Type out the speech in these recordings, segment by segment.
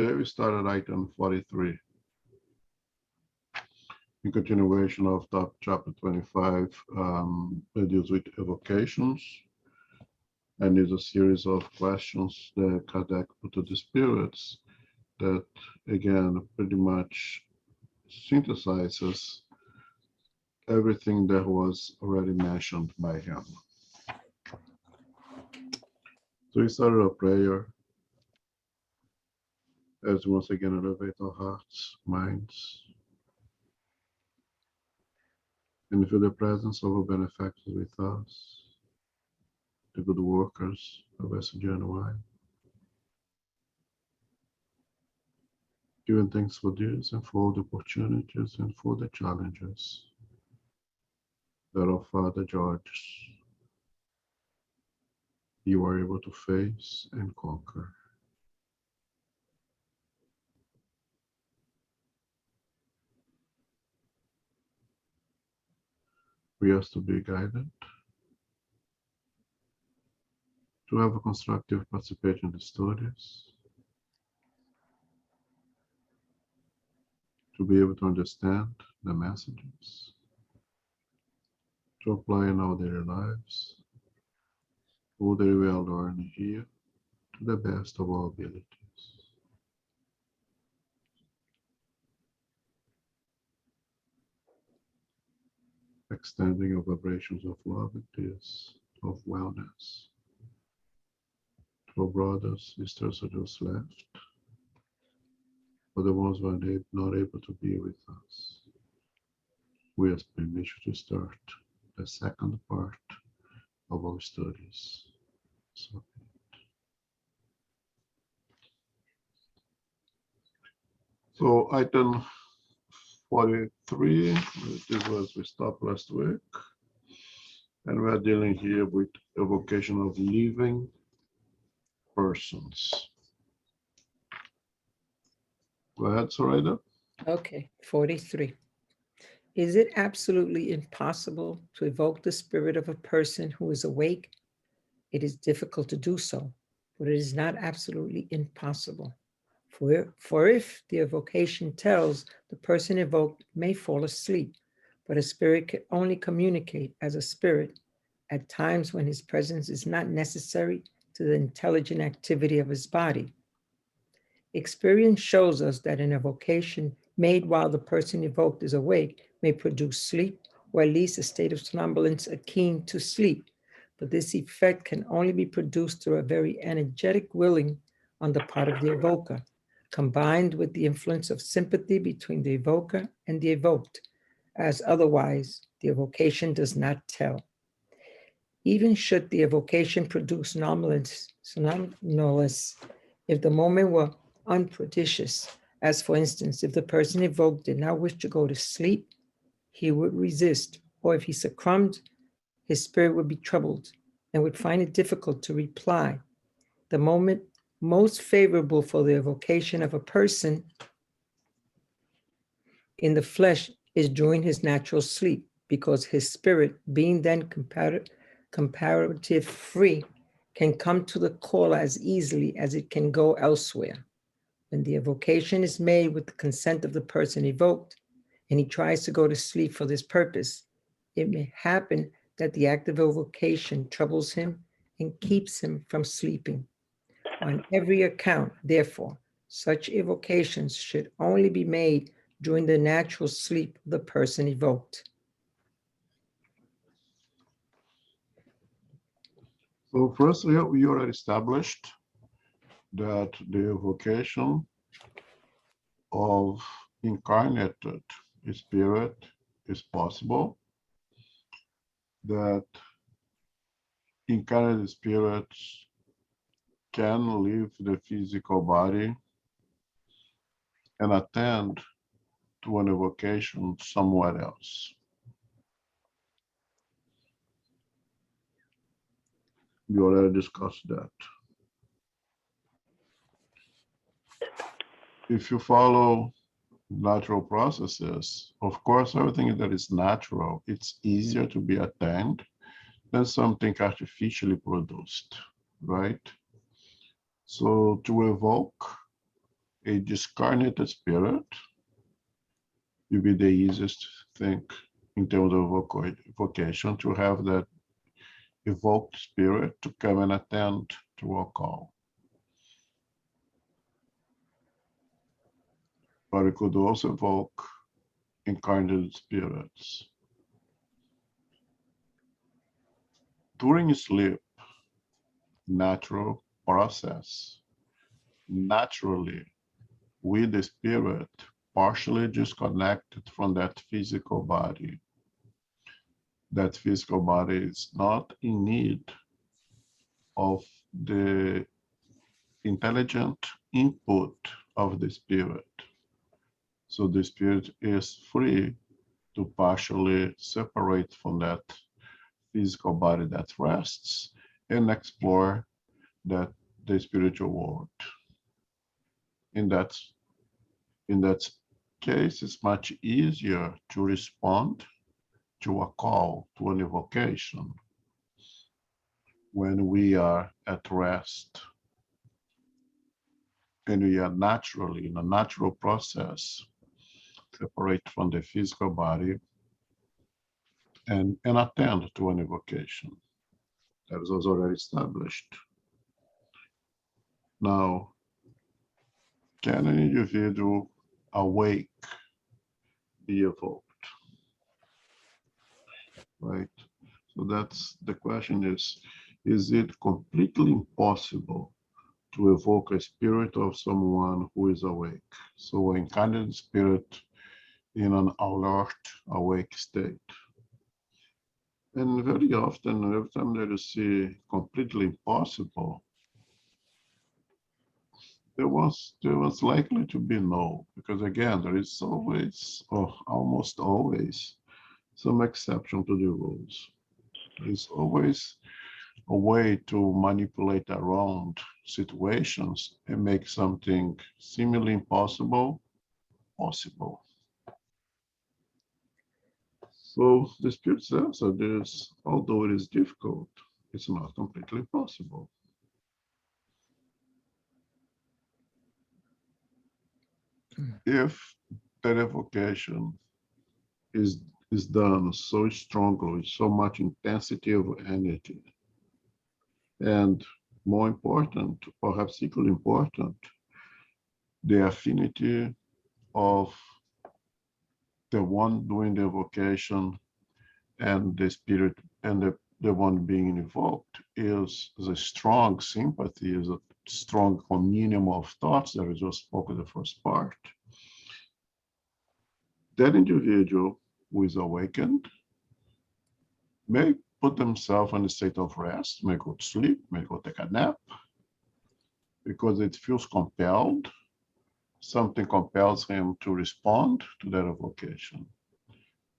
Today we started item 43. In continuation of chapter 25, it deals with evocations, and is a series of questions that Kardec put to the spirits that, again, pretty much synthesizes everything that was already mentioned by him. So we started a prayer as we once again elevate our hearts, minds, and feel the presence of our benefactors with us, the good workers of SGNY. Giving thanks for this and for all the opportunities and for the challenges that our Father George, you are able to face and conquer. We ask to be guided, to have a constructive participation in the studies, to be able to understand the messages, to apply in our daily lives, all that we are learning here to the best of our abilities. Extending our vibrations of love and peace, of wellness, to our brothers, sisters who just left, for the ones who are not able to be with us. We ask permission to start the second part of our studies. So item 43, this was we stopped last week, and we're dealing here with evocation of living persons. Go ahead, Zoraida. Okay, 43. Is it absolutely impossible to evoke the spirit of a person who is awake? It is difficult to do so, but it is not absolutely impossible. For if the evocation tells the person evoked may fall asleep, but a spirit can only communicate as a spirit at times when his presence is not necessary to the intelligent activity of his body. Experience shows us that an evocation made while the person evoked is awake may produce sleep, or at least a state of somnolence akin to sleep. But this effect can only be produced through a very energetic willing on the part of the evoker, combined with the influence of sympathy between the evoker and the evoked, as otherwise the evocation does not tell. Even should the evocation produce somnolence, if the moment were unpropitious, as for instance, if the person evoked did not wish to go to sleep, he would resist, or if he succumbed, his spirit would be troubled and would find it difficult to reply. The moment most favorable for the evocation of a person in the flesh is during his natural sleep, because his spirit, being then comparative free, can come to the call as easily as it can go elsewhere. When the evocation is made with the consent of the person evoked, and he tries to go to sleep for this purpose, it may happen that the act of evocation troubles him and keeps him from sleeping. On every account, therefore, such evocations should only be made during the natural sleep of the person evoked. So firstly, we already established that the evocation of incarnated spirit is possible, that incarnated spirits can leave the physical body and attend to an evocation somewhere else. We already discussed that. If you follow natural processes, of course, everything that is natural, it's easier to be attained than something artificially produced, right? So to evoke a discarnated spirit will be the easiest thing in terms of vocation, to have that evoked spirit to come and attend to a call. But it could also evoke incarnated spirits. During sleep, natural process, naturally, with the spirit partially disconnected from that physical body. That physical body is not in need of the intelligent input of the spirit. So the spirit is free to partially separate from that physical body that rests and explore that the spiritual world. In that case, it's much easier to respond to a call, to an evocation, when we are at rest and we are naturally, in a natural process, separate from the physical body and attend to an evocation that was already established. Now, can an individual awake be evoked? Right? So that's the question is it completely impossible to evoke a spirit of someone who is awake? So an incarnated spirit in an alert, awake state. And very often, every time that you see completely impossible, there was likely to be no, because again, there is always, or almost always, some exception to the rules. There is always a way to manipulate around situations and make something seemingly impossible possible. So the spirit says that this, although it is difficult, it's not completely possible. If that evocation is done so strongly, with so much intensity of energy, and more important, perhaps equally important, the affinity of the one doing the evocation and the spirit and the one being invoked is a strong sympathy, is a strong communion of thoughts that we just spoke in the first part. That individual who is awakened may put themselves in a state of rest, may go to sleep, may go take a nap, because it feels compelled. Something compels him to respond to that evocation.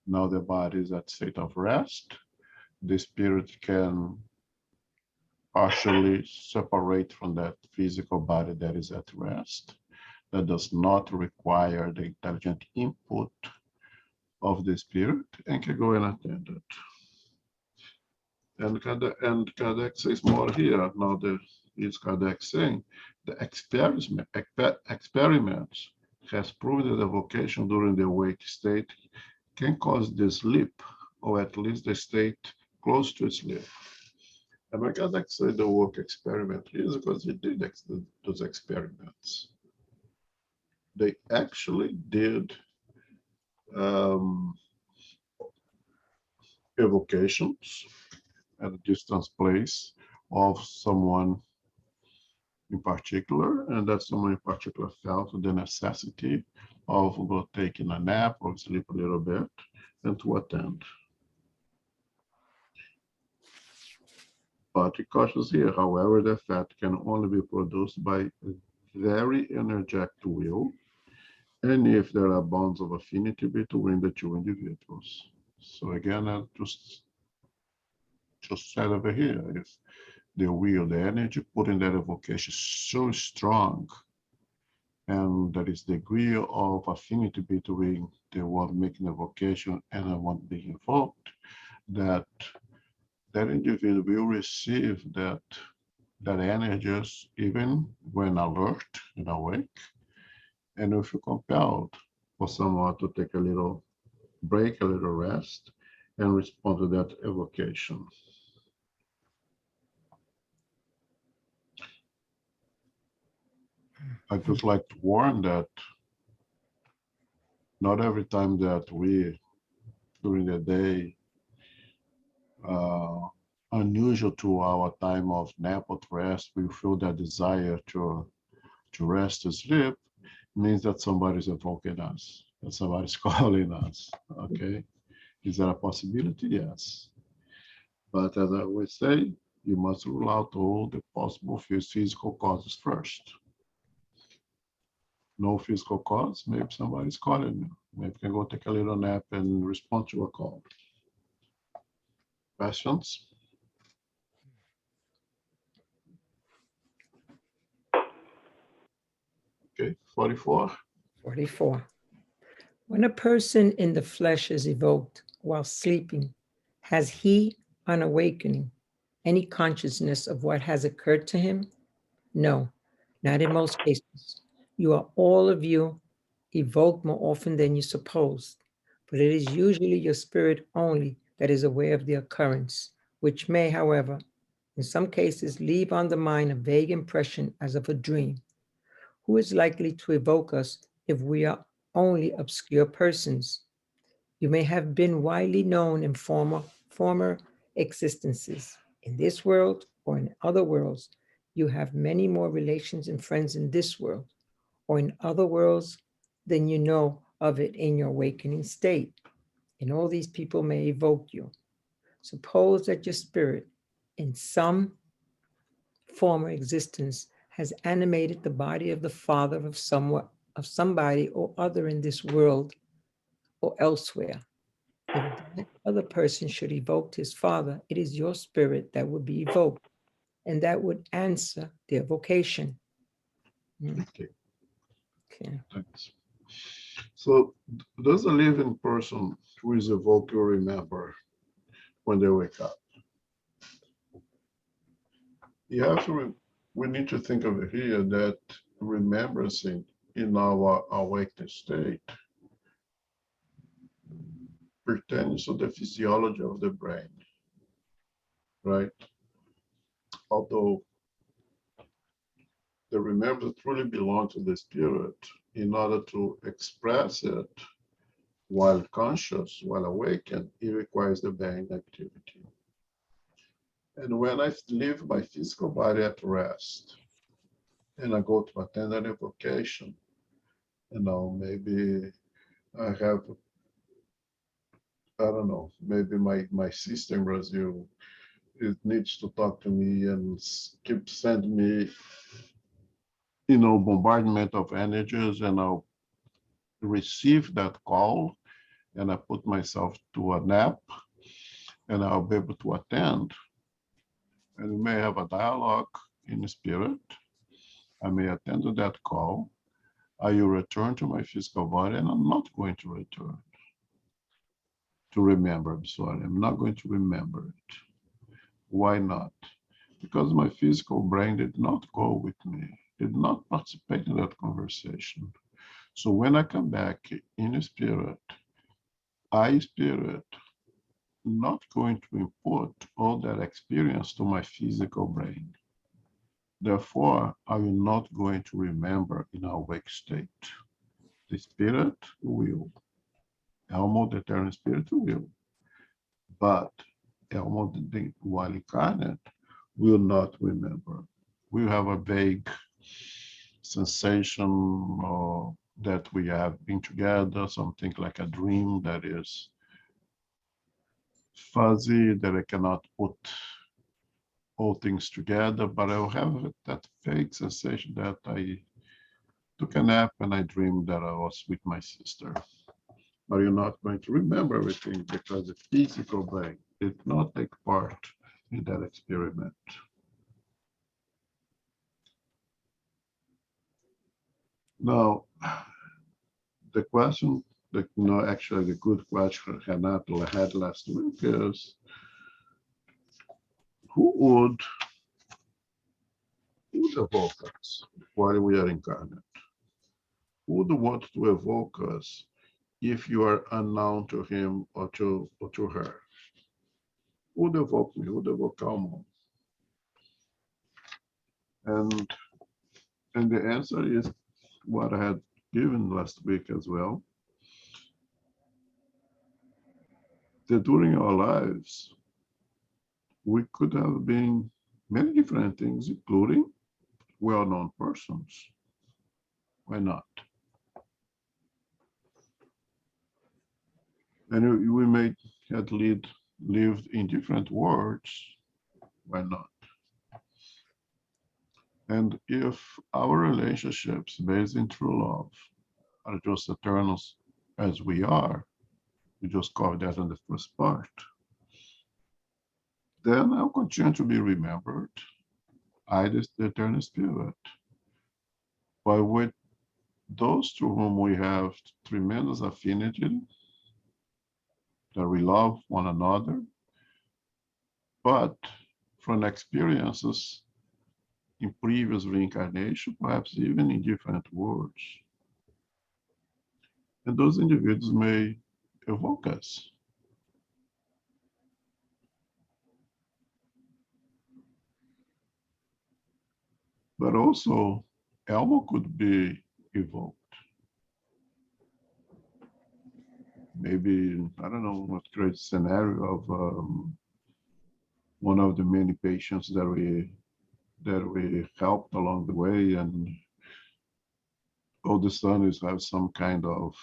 Now the body is at state of rest. The spirit can partially separate from that physical body that is at rest, that does not require the intelligent input of the spirit, and can go and attend it. And Kardec says more here. Now, is Kardec saying the experiments has proven that the vocation during the awake state can cause the sleep, or at least the state close to sleep. And when Kardec said the word experiment is because he did those experiments. They actually did evocations at a distance place of someone in particular, and that someone in particular felt the necessity of taking a nap or sleep a little bit and to attend. But he cautions here, however, the effect can only be produced by a very energetic will, and if there are bonds of affinity between the two individuals. So again, I just said over here, if the will, the energy put in that evocation is so strong, and there is degree of affinity between the one making the vocation and the one being invoked, that individual will receive that energies even when alert and awake, And we feel compelled for someone to take a little break, a little rest, and respond to that evocation. I just like to warn that not every time that we, during the day, uh, unusual to our time of nap or rest, we feel that desire to rest, to sleep, means that somebody's evoking us, that somebody's calling us. Okay, is that a possibility? Yes, but as I always say, you must rule out all the possible physical causes first. No physical cause, maybe somebody's calling you. Maybe you can go take a little nap and respond to a call. Questions? Okay, 44. 44. When a person in the flesh is evoked while sleeping, has he, on awakening, any consciousness of what has occurred to him? No, not in most cases. You are all of you evoked more often than you suppose, but it is usually your spirit only that is aware of the occurrence, which may, however, in some cases leave on the mind a vague impression as of a dream. Who is likely to evoke us if we are only obscure persons? You may have been widely known in former existences. In this world or in other worlds, you have many more relations and friends in this world or in other worlds than you know of it in your awakening state. And all these people may evoke you. Suppose that your spirit, in some former existence, has animated the body of the father of somebody or other in this world or elsewhere. If that other person should evoke his father, it is your spirit that would be evoked, and that would answer their vocation. Okay, Okay. thanks. So, does a living person who is evoked will remember when they wake up? You have to, we need to think of it here that remembrance in our awakened state pertains to the physiology of the brain, right? Although the remembrance truly belongs to the spirit, in order to express it while conscious, while awakened, it requires the brain activity. And when I leave my physical body at rest and I go to attend an evocation, maybe I have, I don't know, maybe my sister in Brazil, it needs to talk to me and keep sending me, bombardment of energies, and I'll receive that call and I put myself to a nap and I'll be able to attend. And we may have a dialogue in the spirit. I may attend to that call. I will return to my physical body, and I'm not going to return to remember. I'm sorry, I'm not going to remember it. Why not? Because my physical brain did not go with me, did not participate in that conversation. So when I come back in spirit, spirit, not going to import all that experience to my physical brain. Therefore, I will not going to remember in our awake state. The spirit will. Elmo, the eternal spirit, will. But Elmo, while incarnate, will not remember. We'll have a vague sensation that we have been together, something like a dream that is fuzzy, that I cannot put all things together, but I'll have that vague sensation that I took a nap and I dreamed that I was with my sister. But you're not going to remember everything because the physical brain did not take part in that experiment. Now, the question, actually the good question Renato had last week is, who would evoke us while we are incarnate? would want to evoke us if you are unknown to him or to her? Who would evoke me? Who would evoke Almo? And and the answer is what I had given last week as well. That during our lives, we could have been many different things, including well-known persons. Why not? And we may have lived in different worlds. Why not? And if our relationships based in true love are just eternal as we are, we just covered that in the first part, then I'll continue to be remembered. I, the eternal spirit, but with those to whom we have tremendous affinity, that we love one another, but from experiences in previous reincarnation, perhaps even in different worlds. And those individuals may evoke us. But also, Elmo could be evoked. Maybe, I don't know what great scenario of one of the many patients that we helped along the way, and all the sudden have some kind of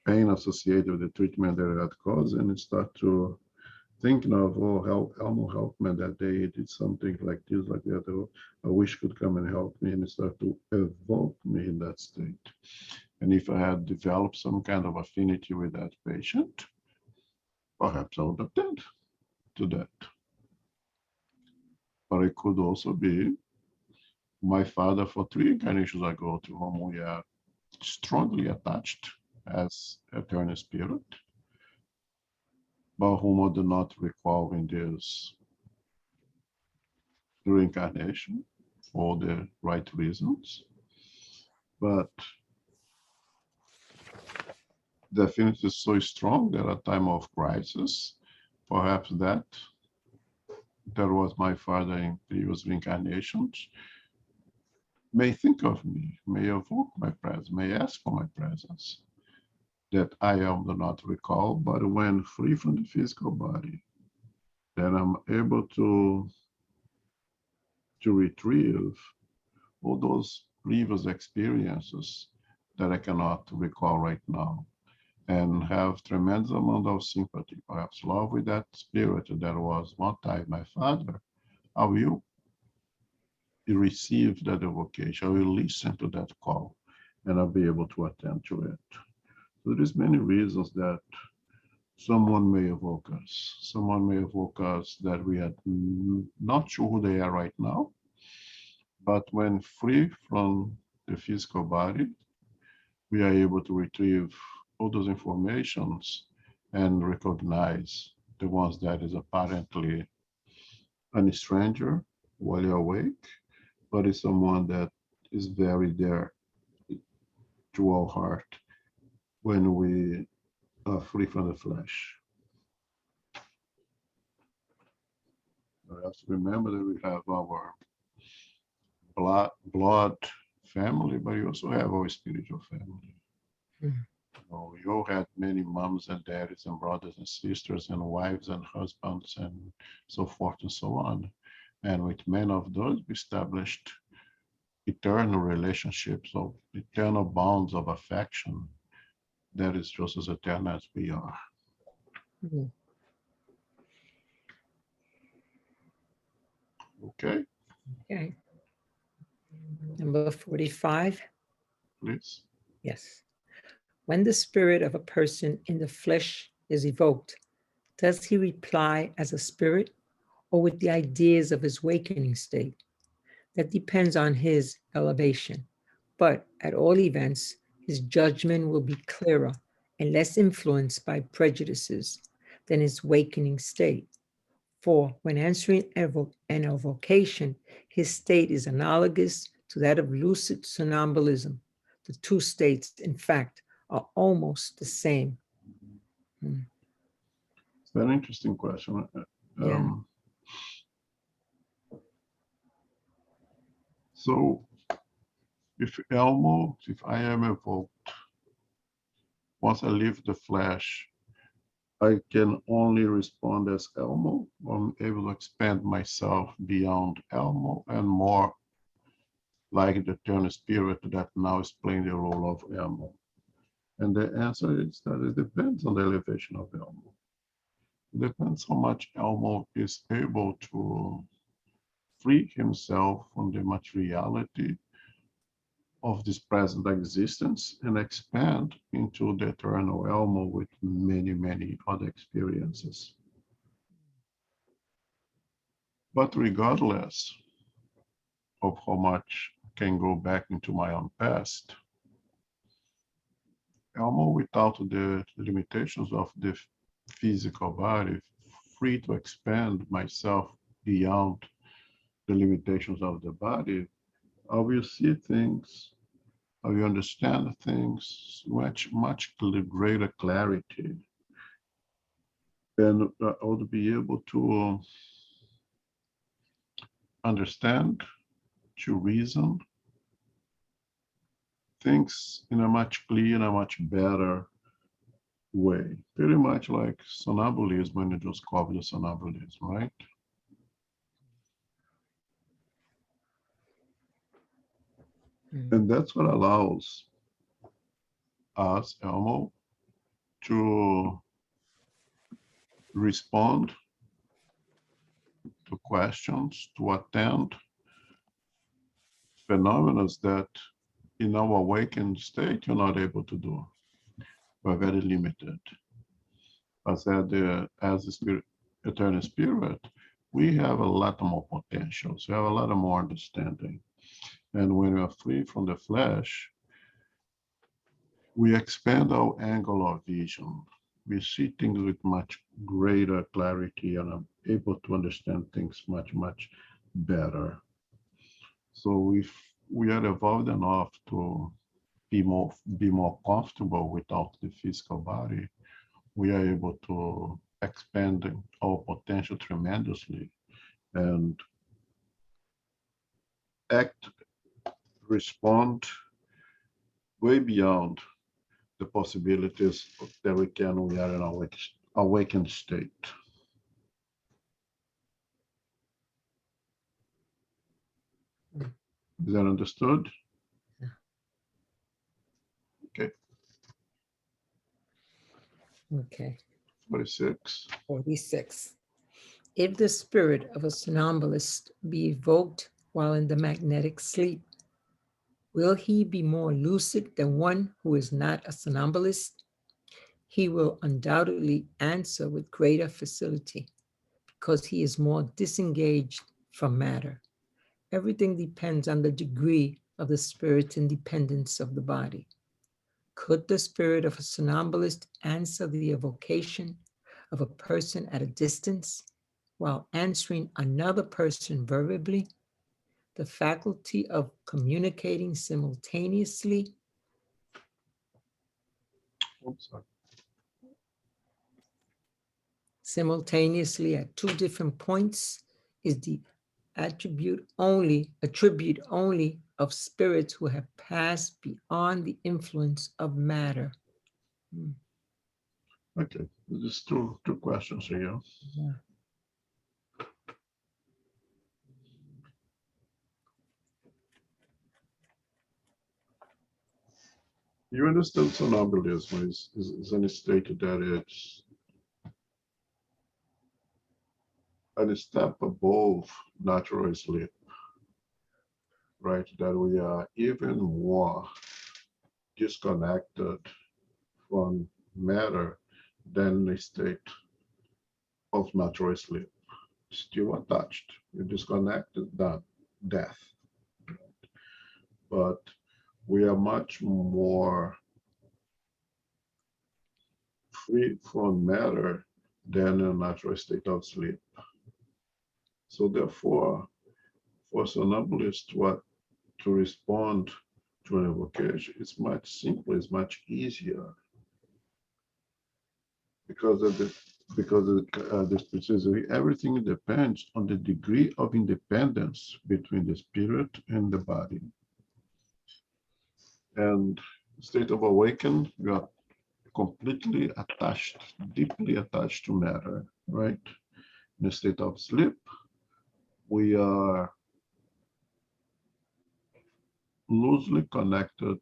pain associated with the treatment that had caused, and start to thinking of, oh, Elmo helped me that day. He did something like this, like that. Oh, I wish could come and help me, and start to evoke me in that state. And if I had developed some kind of affinity with that patient, perhaps I would attend to that. But it could also be my father for 3 incarnations ago, to whom we are strongly attached as eternal spirit, but whom I do not recall in this reincarnation for the right reasons. But the affinity is so strong that at a time of crisis, perhaps that was my father in previous reincarnations, may think of me, may evoke my presence, may ask for my presence, that I am do not recall, but when free from the physical body, then I'm able to retrieve all those previous experiences that I cannot recall right now, and have tremendous amount of sympathy, perhaps love with that spirit that was one time my father. I will receive that evocation, I will listen to that call, and I'll be able to attend to it. So there's many reasons that someone may evoke us. Someone may evoke us that we are not sure who they are right now, but when free from the physical body, we are able to retrieve all those informations and recognize the ones that is apparently a stranger while you're awake, but is someone that is very there to our heart when we are free from the flesh. We have to remember that we have our blood family, but we also have our spiritual family. Mhm. We all had many moms and daddies and brothers and sisters and wives and husbands and so forth and so on. And with many of those, we established eternal relationships of eternal bonds of affection that is just as eternal as we are. Mhm. Okay, Okay. Number 45. please. Yes. When the spirit of a person in the flesh is evoked, does he reply as a spirit or with the ideas of his awakening state? That depends on his elevation. But at all events, his judgment will be clearer and less influenced by prejudices than his awakening state. For when answering an evocation, his state is analogous to that of lucid somnambulism, The two states, in fact, are almost the same. It's an interesting question. Yeah. So if Elmo, if I am evoked, once I leave the flesh, I can only respond as Elmo, or I'm able to expand myself beyond Elmo and more like the eternal spirit that now is playing the role of Elmo. And the answer is that it depends on the elevation of Elmo. It depends how much Elmo is able to free himself from the materiality of this present existence and expand into the eternal Elmo with many, many other experiences. But regardless of how much I can go back into my own past, Elmo without the limitations of the physical body, free to expand myself beyond the limitations of the body, I will see things, I will understand things much greater clarity. And I would be able to understand, to reason things in a much clearer, much better way. Pretty much like sonambulism when you discover the sonambulism, right? And that's what allows us, Elmo, to respond to questions, to attend phenomena that in our awakened state you're not able to do. We're very limited. As a spirit, eternal spirit, we have a lot more potentials. We have a lot more understanding. And when we are free from the flesh, we expand our angle of vision. We see things with much greater clarity and are able to understand things much better. So if we are evolved enough to be more comfortable without the physical body, we are able to expand our potential tremendously and act, respond way beyond the possibilities that we are in our awakened state. Is that understood? Yeah. Okay. Okay. 46. 46. If the spirit of a somnambulist be evoked while in the magnetic sleep, will he be more lucid than one who is not a somnambulist? He will undoubtedly answer with greater facility because he is more disengaged from matter. Everything depends on the degree of the spirit's independence of the body. Could the spirit of a somnambulist answer the evocation of a person at a distance while answering another person verbally? The faculty of communicating simultaneously at two different points is the attribute only of spirits who have passed beyond the influence of matter. Okay, there's two questions here. Yeah. You understand somnambulism is any state that it's a step above natural sleep, right? That we are even more disconnected from matter than the state of natural sleep. Still attached. You're disconnected, that death. But we are much more free from matter than a natural state of sleep. So therefore, for somnambulists to respond to an evocation, it's much simpler, it's much easier because of the specificity. Everything depends on the degree of independence between the spirit and the body. And state of awakening, you are completely attached, deeply attached to matter, right? In a state of sleep, we are loosely connected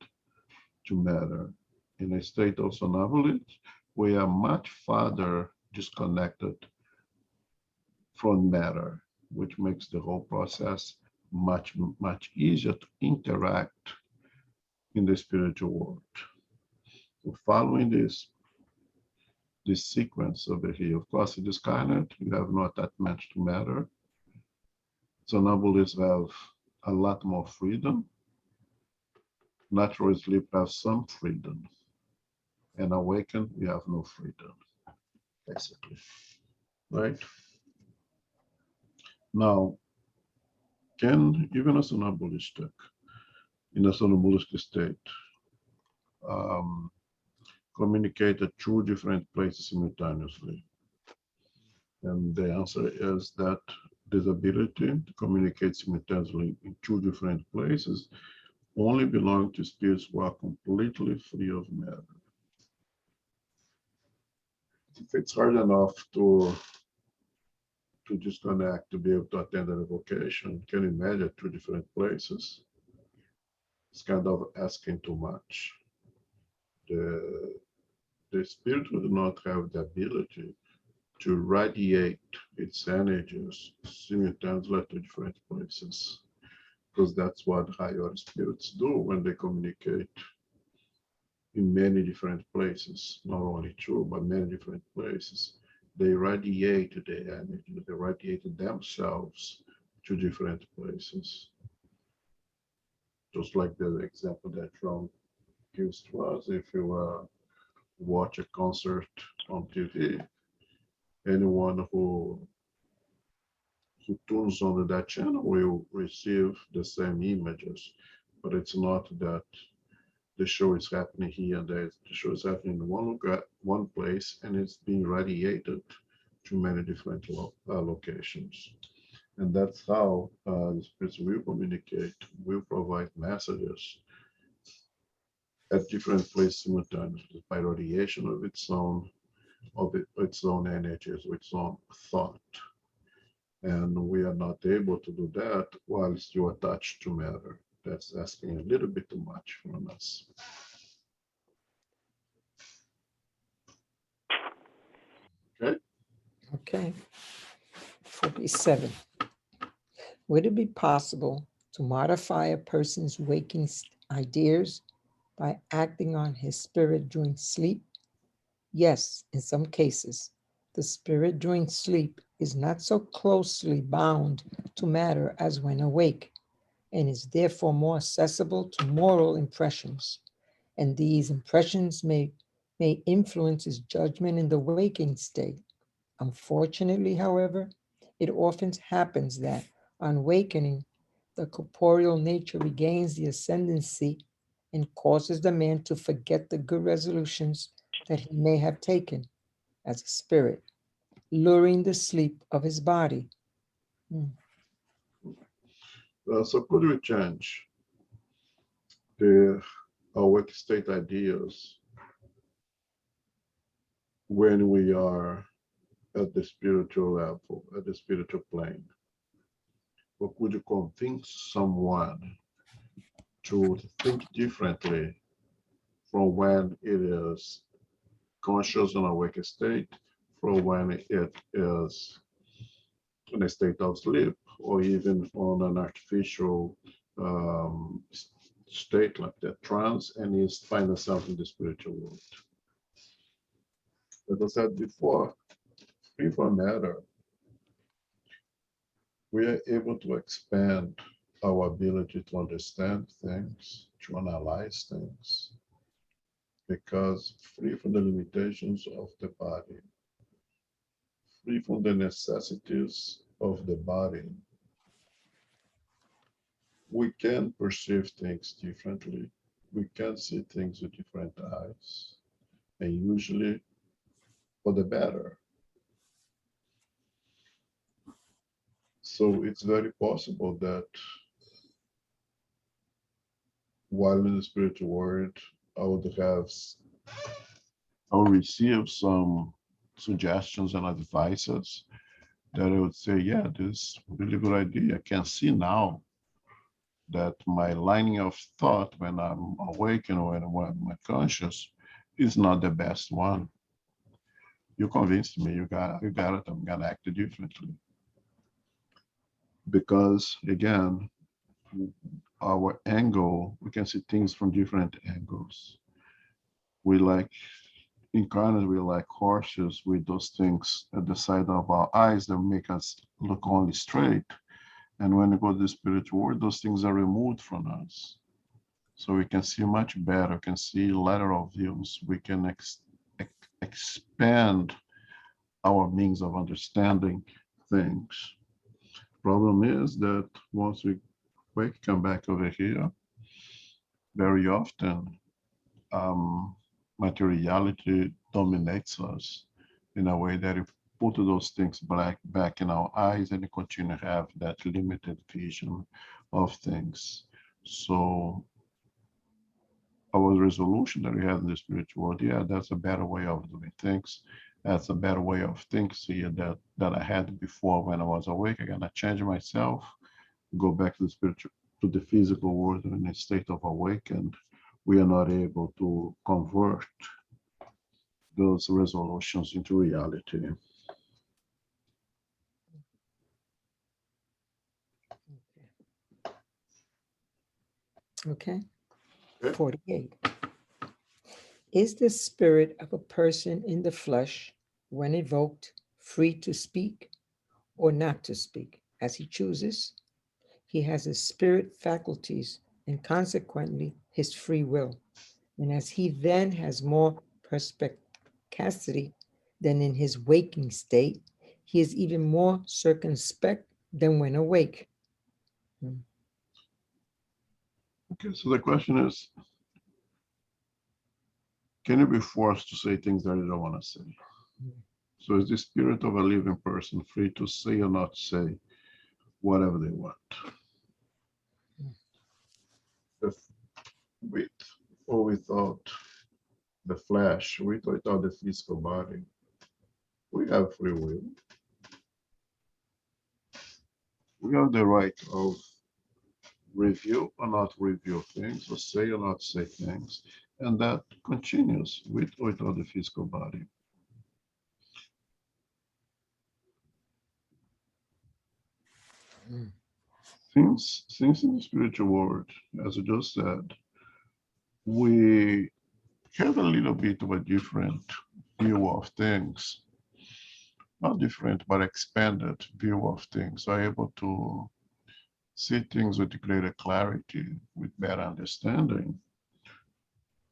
to matter. In a state of somnambulism, we are much farther disconnected from matter, which makes the whole process much easier to interact in the spiritual world. So following this sequence over here, of course, in this kind, you have no attachment to matter. Somnambulists have a lot more freedom. Natural sleep has some freedom. And awaken, we have no freedom, basically, right? Now, can even a somnambulistic, in a somnambulistic state, communicate at two different places simultaneously? And the answer is that this ability to communicate simultaneously in two different places only belongs to spirits who are completely free of matter. If it's hard enough to disconnect, to be able to attend an evocation, can you imagine two different places? It's kind of asking too much. The spirit would not have the ability to radiate its energies simultaneously to different places, because that's what higher spirits do when they communicate in many different places, not only two, but many different places. They radiate their energy, they radiate themselves to different places. Just like the example that Ron gives to us, if you watch a concert on TV, anyone who tunes on that channel will receive the same images, but it's not that the show is happening here and there. The show is happening in one place, and it's being radiated to many different locations. And that's how the spirits will communicate, will provide messages at different places simultaneously by radiation of its own energies, of its own thought. And we are not able to do that while still attached to matter. That's asking a little bit too much from us. Okay. Okay. 47. Would it be possible to modify a person's waking ideas by acting on his spirit during sleep? Yes, in some cases. The spirit during sleep is not so closely bound to matter as when awake, and is therefore more accessible to moral impressions. And these impressions may influence his judgment in the waking state. Unfortunately, however, it often happens that on awakening, the corporeal nature regains the ascendancy and causes the man to forget the good resolutions that he may have taken as a spirit, luring the sleep of his body. So could we change the awake state ideas when we are at the spiritual level, at the spiritual plane? Or could you convince someone to think differently from when it is conscious and awake state, from when it is in a state of sleep, or even on an artificial state like that, trance, and is find itself in the spiritual world? As I said before, free from matter, we are able to expand our ability to understand things, to analyze things, because free from the limitations of the body, free from the necessities of the body, we can perceive things differently. We can see things with different eyes, and usually for the better. So it's very possible that while in the spiritual world, I would have, I would receive some suggestions and advices that I would say, yeah, this is a really good idea. I can see now that my lining of thought when I'm awake and when I'm conscious is not the best one. You convinced me. You got it. I'm gonna act differently because again, our angle, we can see things from different angles. We like incarnate, we like horses with those things at the side of our eyes that make us look only straight. And when we go to the spiritual world, those things are removed from us. So we can see much better, can see lateral views. We can expand our means of understanding things. Problem is that once we come back over here, very often materiality dominates us in a way that if put those things back in our eyes and continue to have that limited vision of things. So our resolution that we have in the spiritual world, yeah, that's a better way of doing things. That's a better way of things here that I had before when I was awake. I'm gonna change myself, go back to the spiritual, to the physical world in a state of awake, and we are not able to convert those resolutions into reality. Okay. Okay. 48. Is the spirit of a person in the flesh, when evoked, free to speak or not to speak as he chooses? He has his spirit faculties and consequently his free will. And as he then has more perspicacity than in his waking state, he is even more circumspect than when awake. Okay, so the question is, can you be forced to say things that you don't want to say? So is the spirit of a living person free to say or not say whatever they want? If with or without the flesh, with or without the physical body, we have free will. We have the right of review or not review things, or say or not say things, and that continues with or without the physical body. Since in the spiritual world, as I just said, we have a little bit of a different view of things, not different, but expanded view of things, are able to see things with greater clarity, with better understanding.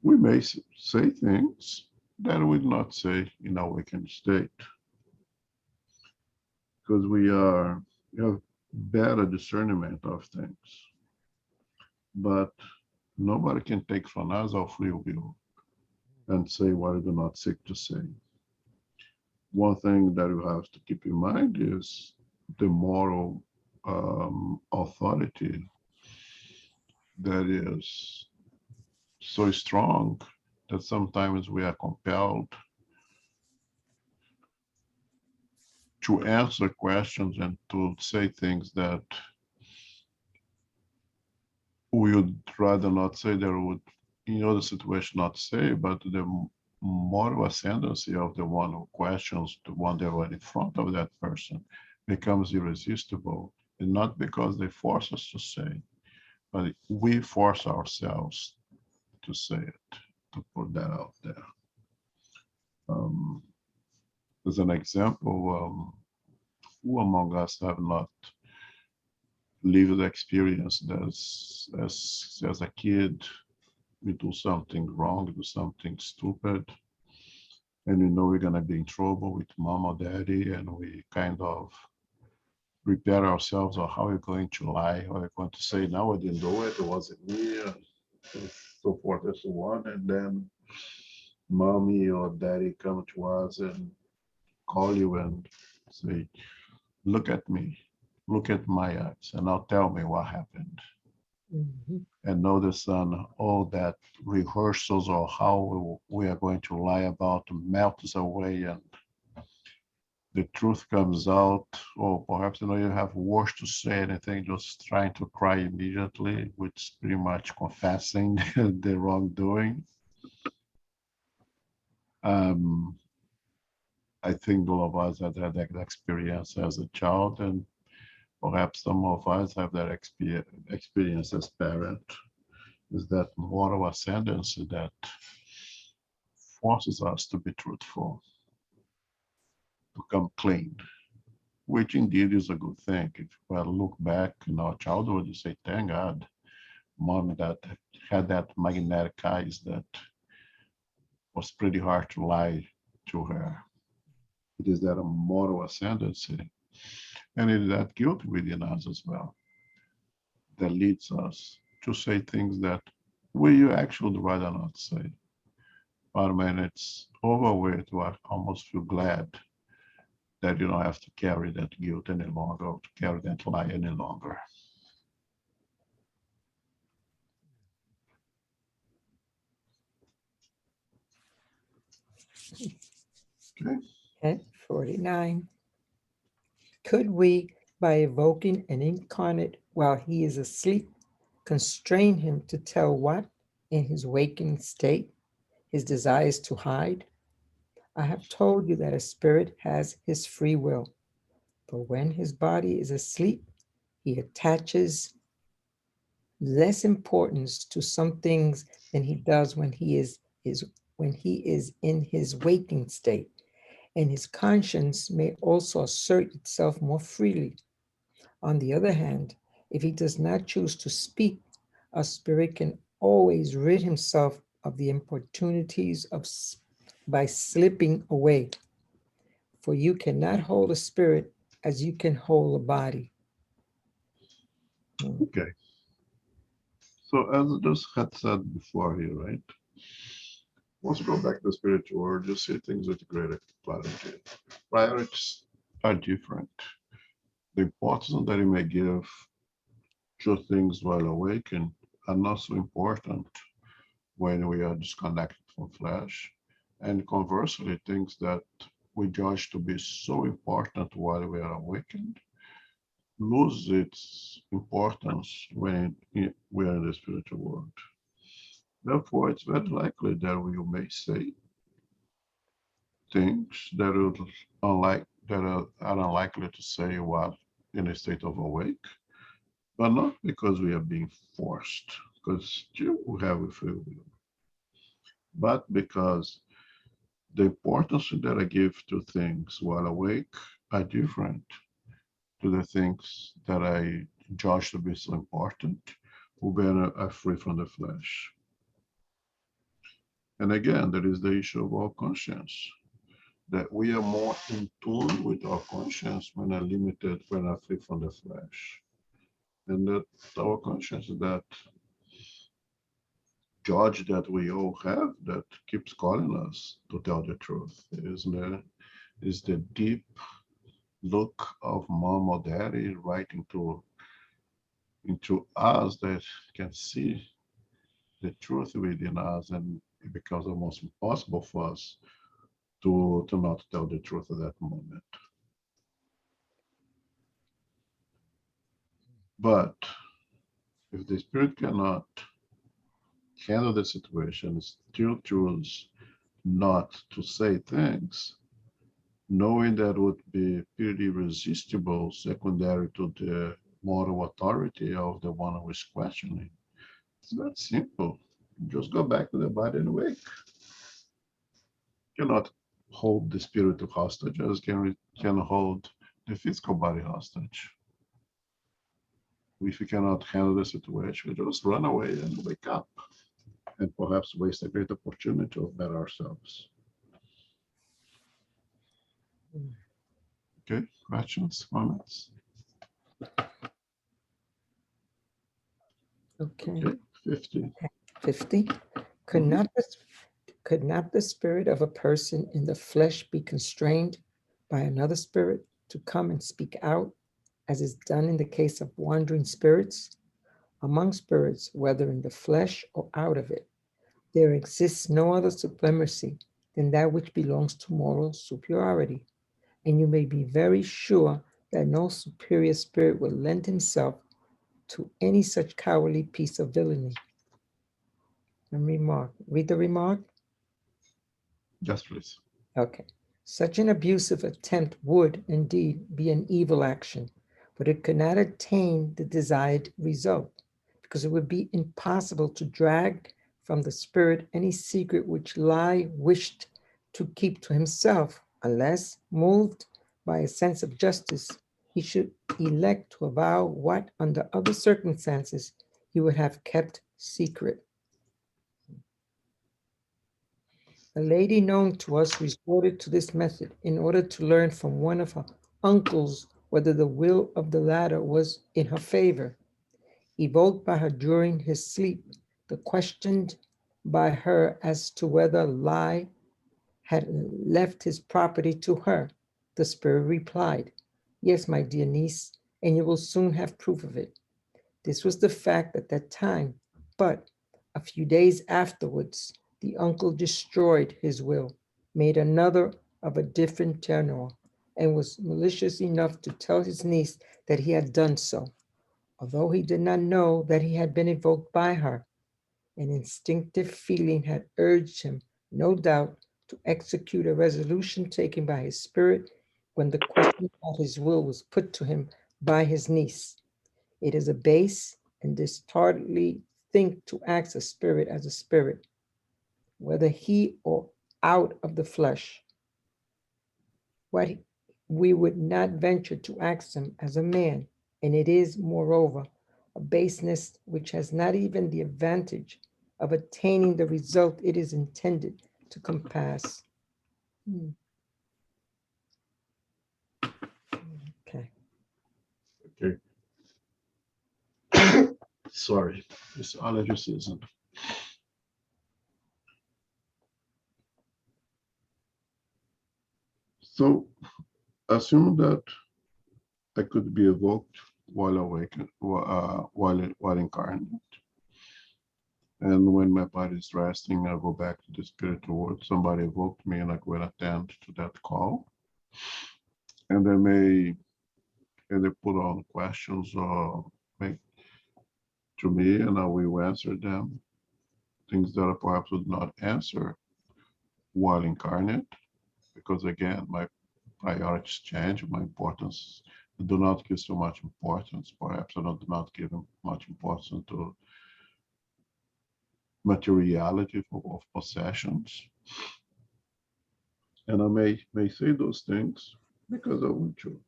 We may say things that we would not say in our awakened state, because we have better discernment of things. But nobody can take from us our free will and say what we do not seek to say. One thing that you have to keep in mind is the moral authority that is so strong that sometimes we are compelled to answer questions and to say things that we would rather not say, that we would in other situations not say, but the moral ascendancy of the one who questions, the one that was in front of that person, becomes irresistible, and not because they force us to say, but we force ourselves to say it, to put that out there. As an example, who among us have not lived the experience that as a kid, we do something wrong, do something stupid, and we know we're gonna be in trouble with mom or daddy, and we kind of prepare ourselves, or how we're going to lie, or we're going to say, no, I didn't do it, it wasn't me, and so forth and so on. And then mommy or daddy come to us and call you and say, look at me, look at my eyes, and now tell me what happened. Mhm. And notice on all that rehearsals or how we are going to lie about melts away, and the truth comes out, or perhaps you have worse to say anything, just trying to cry immediately, which is pretty much confessing the wrongdoing. Um, I think all of us have had that experience as a child, and perhaps some of us have that experience as parent. Is that moral ascendancy that forces us to be truthful, to come clean, which indeed is a good thing. If we look back in our childhood, you say, thank God, mom that had that magnetic eyes that was pretty hard to lie to her. It is that moral ascendancy, and it is that guilt within us as well that leads us to say things that we actually rather not say. But when it's over with, we almost feel glad that you don't have to carry that guilt any longer, or to carry that lie any longer. Okay. Okay, 49. Could we, by evoking an incarnate while he is asleep, constrain him to tell what, in his waking state, his desires to hide? I have told you that a spirit has his free will, but when his body is asleep, he attaches less importance to some things than he does when he is in his waking state, and his conscience may also assert itself more freely. On the other hand, if he does not choose to speak, a spirit can always rid himself of the importunities by slipping away. For you cannot hold a spirit as you can hold a body. Mm. Okay. So as I just had said before here, right? Once you go back to the spiritual world, you see things with greater clarity. Priorities are different. The importance that you may give to things while awakened are not so important when we are disconnected from flesh. And conversely, things that we judge to be so important while we are awakened lose its importance when we are in the spiritual world. Therefore, it's very likely that we may say things that are unlikely to say while in a state of awake, but not because we are being forced, because still we have a free will, but because the importance that I give to things while awake are different to the things that I judge to be so important when are free from the flesh. And again, there is the issue of our conscience, that we are more in tune with our conscience when are limited, when are free from the flesh. And that our conscience, that judge that we all have, that keeps calling us to tell the truth, is the deep look of mom or daddy right into us, that can see the truth within us, and it becomes almost impossible for us to not tell the truth at that moment. But if the spirit cannot handle the situation, still choose not to say things, knowing that would be pretty irresistible, secondary to the moral authority of the one who is questioning. It's that simple. Just go back to the body and wake. You cannot hold the spirit hostage as can hold the physical body hostage. If we cannot handle the situation, we just run away and wake up, and perhaps waste a great opportunity of better ourselves. Mm. Okay, questions, comments? Okay. Okay, 50. 50. Could Mhm. not the, could not the spirit of a person in the flesh be constrained by another spirit to come and speak out, as is done in the case of wandering spirits? Among spirits, whether in the flesh or out of it, there exists no other supremacy than that which belongs to moral superiority. And you may be very sure that no superior spirit will lend himself to any such cowardly piece of villainy. And remark, read the remark. Yes, please. Okay. Such an abusive attempt would indeed be an evil action, but it could not attain the desired result, because it would be impossible to drag from the spirit any secret which Lai wished to keep to himself, unless, moved by a sense of justice, he should elect to avow what, under other circumstances, he would have kept secret. A lady known to us resorted to this method in order to learn from one of her uncles whether the will of the latter was in her favor. Evoked by her during his sleep, the questioned by her as to whether Lai had left his property to her, the spirit replied, "Yes, my dear niece, and you will soon have proof of it." This was the fact at that time, but a few days afterwards, the uncle destroyed his will, made another of a different tenor, and was malicious enough to tell his niece that he had done so, although he did not know that he had been evoked by her. An instinctive feeling had urged him, no doubt, to execute a resolution taken by his spirit when the question of his will was put to him by his niece. It is a base and dastardly thing to ask a spirit as a spirit, whether he or out of the flesh. What we would not venture to ask him as a man, and it is, moreover, a baseness which has not even the advantage of attaining the result it is intended to compass. Okay. Okay. Sorry, it's allergy season. So assume that I could be evoked while awake, while incarnate. And when my body is resting, I go back to the spiritual world. Somebody evoked me and I will attend to that call. And they may either put on questions or make to me and I will answer them. Things that I perhaps would not answer while incarnate, because again, my priorities change, my importance. I do not give so much importance. Perhaps I do not give much importance to materiality of possessions. And I may say those things because I want to.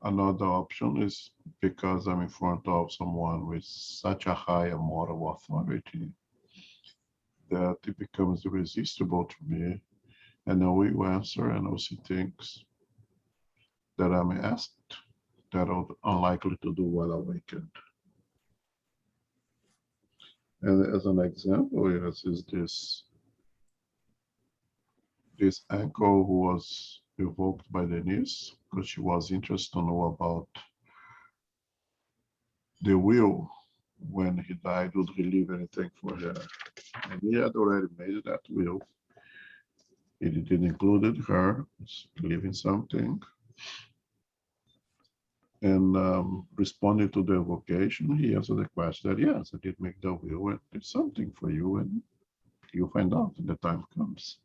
Another option is because I'm in front of someone with such a high moral authority that it becomes irresistible to me. And I will answer and I will see things that I'm asked that I'm unlikely to do while awakened. And as an example, yes, is this uncle who was evoked by Denise because she was interested to know about the will when he died, would he leave anything for her? And he had already made that will. It included her leaving something. And responding to the evocation, he answered the question that yes, I did make the will and did something for you, and you find out when the time comes.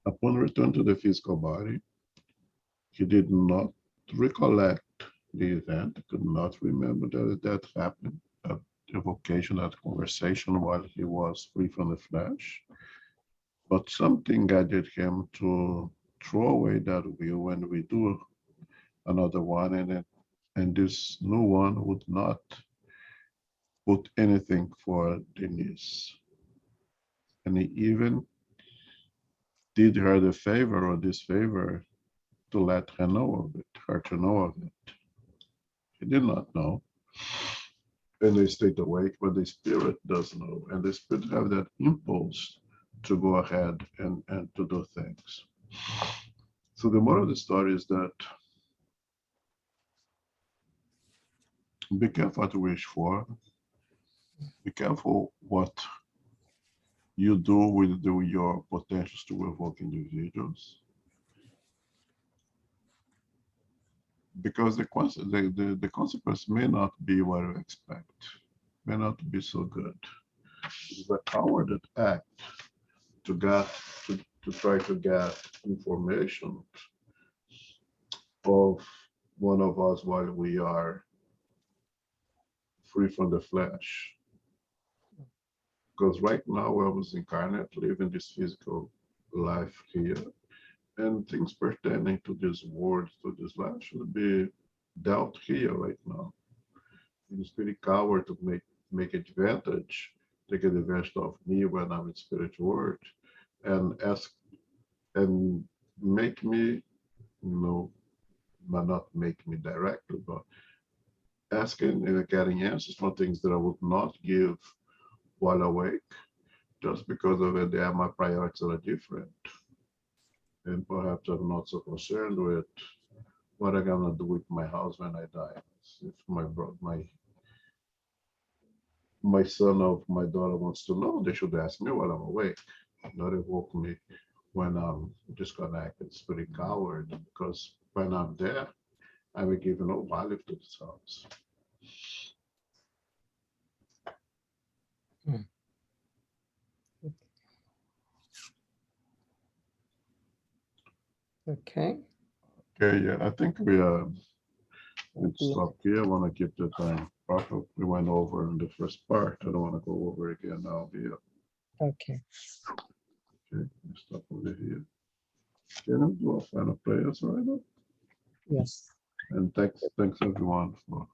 Upon return to the physical body, he did not recollect the event, could not remember that happened, that evocation, that conversation while he was free from the flesh. But something guided him to throw away that will and redo another one, and this new one would not put anything for Denise. And he even did her the favor or disfavor to let her know of it, her to know of it. He did not know. And they stayed awake, but the spirit does know. And the spirit have that impulse to go ahead and to do things. So the moral of the story is that be careful what you wish for. Be careful what you do with your potentials to evoke individuals. Because the consequence may not be what you expect, may not be so good. The cowardly act to get to try to get information of one of us while we are free from the flesh. Because right now I was incarnate, living this physical life here, and things pertaining to this world, to this life, should be dealt here right now. It's pretty coward to make advantage, take advantage of me when I'm in spiritual world, and ask and make me, but not make me directly, but asking and getting answers for things that I would not give while awake, just because of it, my priorities are different. And perhaps I'm not so concerned with what I'm gonna do with my house when I die. If my son or my daughter wants to know, they should ask me while I'm awake, not evoke me when I'm disconnected. It's pretty coward because when I'm there, I will give no value to this house. Hmm. Okay. Okay, yeah, I think we Thank you. stop here. I want to keep the time proper. We went over in the first part. I don't want to go over again now. Here, Okay. okay, stop over here. Can I do a final prayers right now? Yes. And thanks everyone for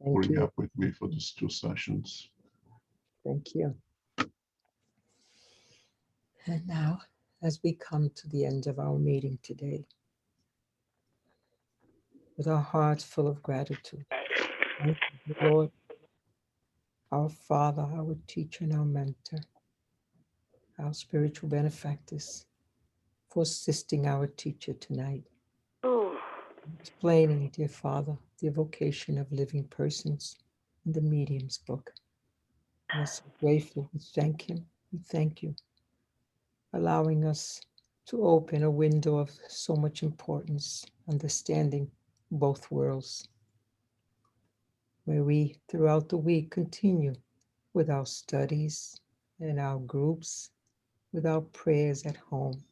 Thank putting you. up with me for these 2 sessions. Thank you. And now, as we come to the end of our meeting today, with our hearts full of gratitude, thank you, Lord, our Father, our teacher, and our mentor, our spiritual benefactors, for assisting our teacher tonight, explaining, dear Father, the evocation of living persons in the medium's book. We are so grateful. We thank him. We thank you, allowing us to open a window of so much importance, understanding both worlds, where we, throughout the week, continue with our studies and our groups, with our prayers at home.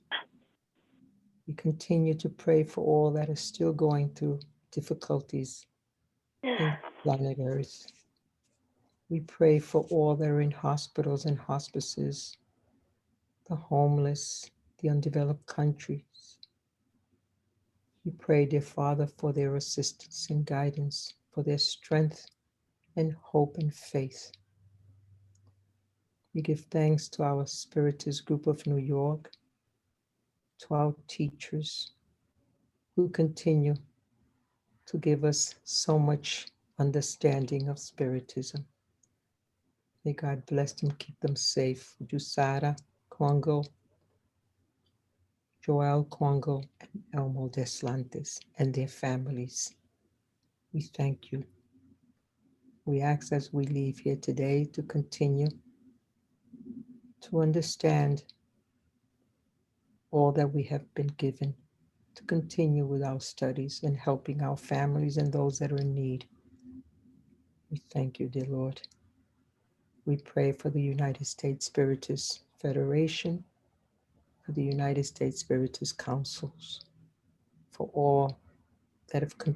We continue to pray for all that are still going through difficulties in planet Earth. We pray for all that are in hospitals and hospices, the homeless, the undeveloped countries. We pray, dear Father, for their assistance and guidance, for their strength and hope and faith. We give thanks to our Spiritist group of New York, to our teachers who continue to give us so much understanding of Spiritism. May God bless them, keep them safe. Jusara Congo, Joel Congo, and Elmo Deslantes and their families. We thank you. We ask as we leave here today to continue to understand all that we have been given, to continue with our studies and helping our families and those that are in need. We thank you, dear Lord. We pray for the United States Spiritist Federation, for the United States Spiritist Councils, for all that have